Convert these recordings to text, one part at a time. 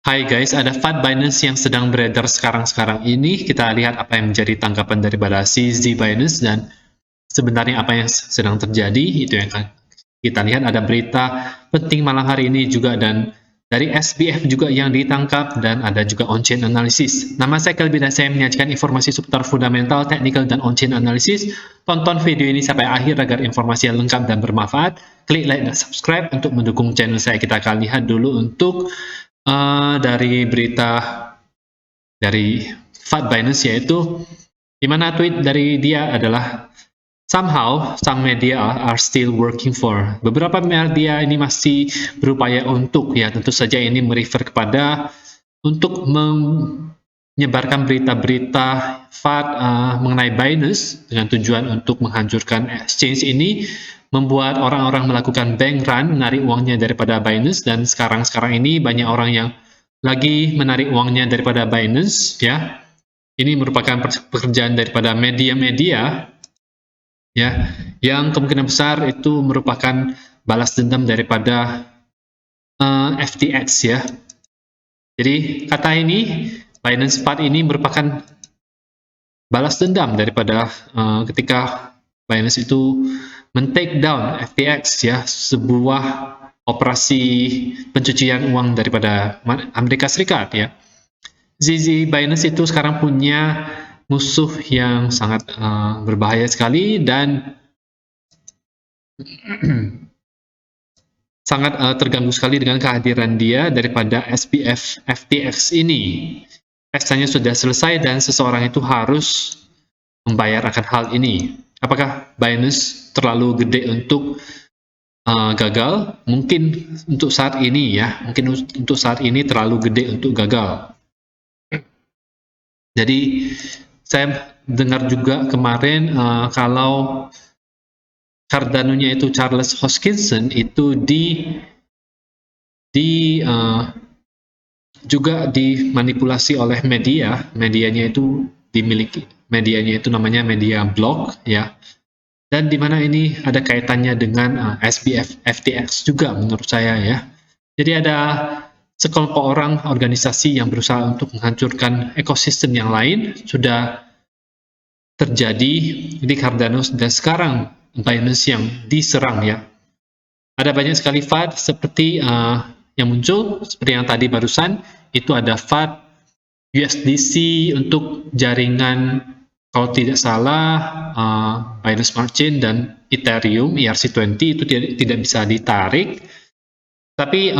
Hai guys, ada FUD Binance yang sedang beredar sekarang ini. Kita lihat apa yang menjadi tanggapan daripada CZ Binance dan sebenarnya apa yang sedang terjadi. Itu yang akan kita lihat. Ada berita penting malam hari ini juga, dan dari SBF juga yang ditangkap, dan ada juga on-chain analysis. Nama saya Kelby dan saya menyajikan informasi seputar fundamental, technical, dan on-chain analysis. Tonton video ini sampai akhir agar informasi yang lengkap dan bermanfaat. Klik like dan subscribe untuk mendukung channel saya. Kita akan lihat dulu untuk dari berita dari FUD Binance, yaitu di mana tweet dari dia adalah somehow some media are still working for. Beberapa media ini masih berupaya untuk, ya tentu saja ini merefer kepada untuk menyebarkan berita-berita FUD mengenai Binance dengan tujuan untuk menghancurkan exchange ini, membuat orang-orang melakukan bank run, menarik uangnya daripada Binance. Dan sekarang ini banyak orang yang lagi menarik uangnya daripada Binance, ya. Ini merupakan pekerjaan daripada media-media, ya, yang kemungkinan besar itu merupakan balas dendam daripada FTX, ya. Jadi kata ini, Binance FUD ini merupakan balas dendam daripada ketika Binance itu men-take down FTX, ya, sebuah operasi pencucian uang daripada Amerika Serikat, ya. ZZ Binance itu sekarang punya musuh yang sangat berbahaya sekali, dan sangat terganggu sekali dengan kehadiran dia daripada SBF FTX ini. Teksanya sudah selesai dan seseorang itu harus membayar akan hal ini. Apakah Binance terlalu gede untuk gagal? Mungkin untuk saat ini, ya, mungkin untuk saat ini terlalu gede untuk gagal. Jadi saya dengar juga kemarin kalau Cardano-nya itu Charles Hoskinson itu juga dimanipulasi oleh medianya itu namanya media blog, ya. Dan di mana ini ada kaitannya dengan SBF FTX juga menurut saya, ya. Jadi ada sekelompok orang, organisasi yang berusaha untuk menghancurkan ekosistem yang lain sudah terjadi di Cardano, dan sekarang Binance yang diserang, ya. Ada banyak sekali FUD seperti yang muncul, seperti yang tadi barusan, itu ada FUD USDC untuk jaringan, kalau tidak salah, Binance Smart Chain dan Ethereum ERC20 itu tidak bisa ditarik. Tapi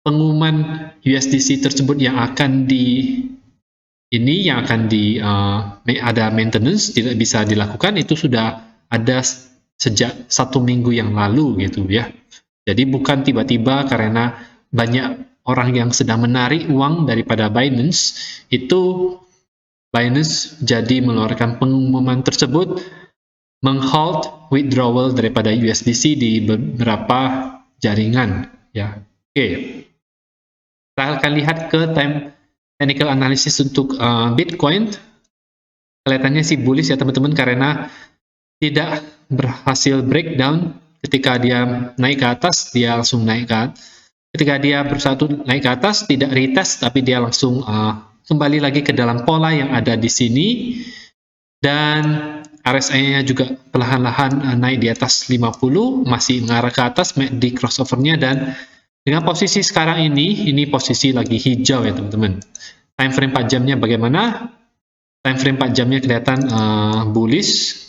pengumuman USDC tersebut yang akan ada maintenance, tidak bisa dilakukan, itu sudah ada sejak 1 minggu yang lalu, gitu, ya. Jadi bukan tiba-tiba karena banyak orang yang sedang menarik uang daripada Binance, itu Binance jadi mengeluarkan pengumuman tersebut meng-halt withdrawal daripada USDC di beberapa jaringan, ya. Oke. Kita akan lihat ke technical analysis untuk Bitcoin. Kelihatannya sih bullish, ya teman-teman, karena tidak berhasil breakdown. Ketika dia naik ke atas, dia langsung naik ke atas. Ketika dia berusaha naik ke atas, tidak retest, tapi dia langsung kembali lagi ke dalam pola yang ada di sini. Dan RSI-nya juga perlahan-lahan naik di atas 50, masih mengarah ke atas di crossover-nya. Dan dengan posisi sekarang ini posisi lagi hijau, ya teman-teman. Time frame 4 jamnya bagaimana? Time frame 4 jamnya kelihatan bullish.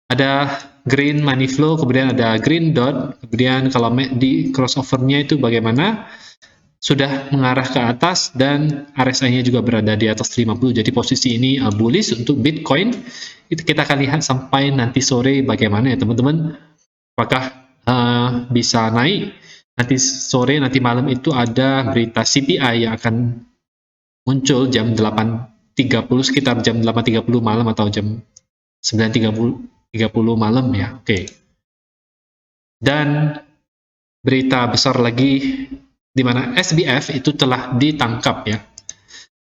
Ada green money flow, kemudian ada green dot, kemudian kalau di crossover-nya itu bagaimana? Sudah mengarah ke atas, dan RSI-nya juga berada di atas 50. Jadi posisi ini bullish untuk Bitcoin. Itu kita akan lihat sampai nanti sore bagaimana, ya teman-teman. Apakah bisa naik? Nanti sore, nanti malam itu ada berita CPI yang akan muncul jam 8.30, sekitar jam 8.30 malam atau jam 9.30 malam, ya. Oke. Dan berita besar lagi di mana SBF itu telah ditangkap, ya.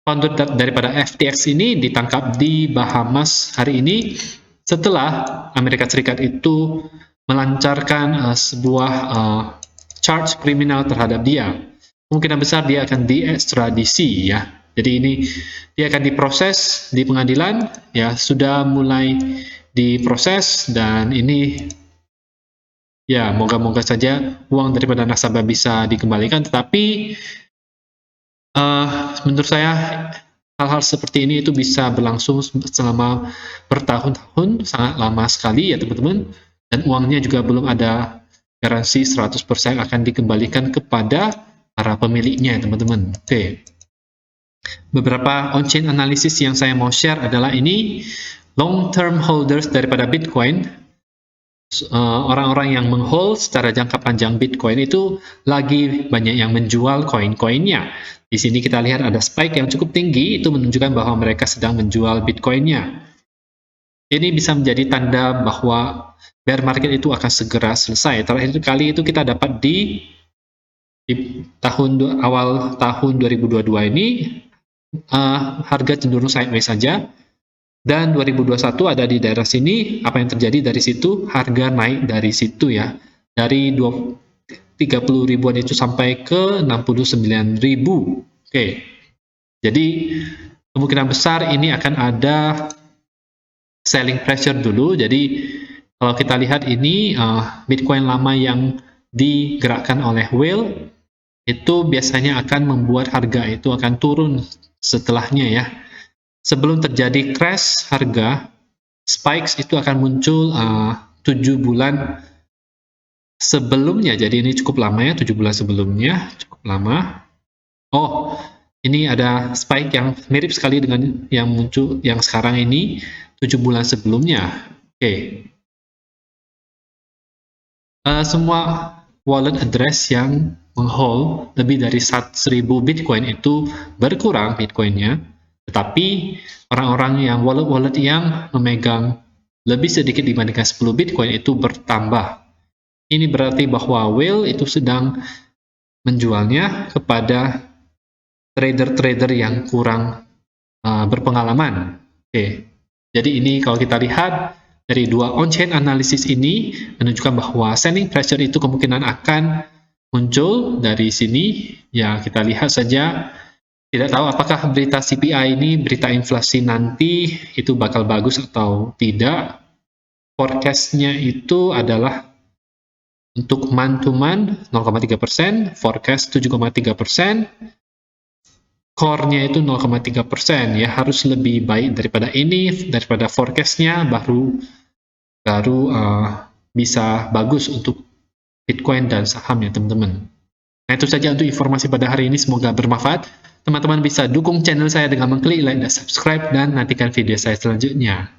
Founder daripada FTX ini ditangkap di Bahamas hari ini setelah Amerika Serikat itu melancarkan sebuah charge kriminal terhadap dia. kemungkinan besar dia akan diekstradisi ya. Jadi ini dia akan diproses di pengadilan ya, sudah mulai diproses, dan ini ya moga-moga saja uang daripada nasabah bisa dikembalikan. Tetapi menurut saya hal-hal seperti ini itu bisa berlangsung selama bertahun-tahun, sangat lama sekali ya teman-teman, dan uangnya juga belum ada garansi 100% akan dikembalikan kepada para pemiliknya teman-teman. Oke. Beberapa on-chain analisis yang saya mau share adalah ini, long-term holders daripada Bitcoin, orang-orang yang menghold secara jangka panjang Bitcoin itu lagi banyak yang menjual koin-koinnya. Di sini kita lihat ada spike yang cukup tinggi, itu menunjukkan bahwa mereka sedang menjual Bitcoinnya. Ini bisa menjadi tanda bahwa bear market itu akan segera selesai. Terakhir kali itu kita dapat di awal tahun 2022 ini, harga cenderung sideways saja, dan 2021 ada di daerah sini. Apa yang terjadi dari situ? Harga naik dari situ ya, dari 30 ribuan itu sampai ke 69 ribu. Oke, jadi kemungkinan besar ini akan ada selling pressure dulu. Jadi kalau kita lihat ini Bitcoin lama yang digerakkan oleh whale itu biasanya akan membuat harga itu akan turun setelahnya ya. Sebelum terjadi crash harga, spikes itu akan muncul 7 bulan sebelumnya. Jadi ini cukup lama ya, 7 bulan sebelumnya, cukup lama. Oh, ini ada spike yang mirip sekali dengan yang muncul yang sekarang ini 7 bulan sebelumnya. Oke. Semua wallet address yang menghold lebih dari 1.000 Bitcoin itu berkurang Bitcoinnya, tetapi orang-orang yang wallet-wallet yang memegang lebih sedikit dibandingkan 10 Bitcoin itu bertambah. Ini berarti bahwa whale itu sedang menjualnya kepada trader-trader yang kurang berpengalaman. Oke. Jadi ini kalau kita lihat dari dua on-chain analisis ini menunjukkan bahwa selling pressure itu kemungkinan akan muncul dari sini. Ya, kita lihat saja. Tidak tahu apakah berita CPI ini, berita inflasi nanti itu bakal bagus atau tidak. Forecast-nya itu adalah untuk month to month 0,3%, forecast 7,3%, core-nya itu 0,3%, ya harus lebih baik daripada ini, daripada forecast-nya baru bisa bagus untuk Bitcoin dan saham ya teman-teman. Nah itu saja untuk informasi pada hari ini, semoga bermanfaat. Teman-teman bisa dukung channel saya dengan mengklik like dan subscribe, dan nantikan video saya selanjutnya.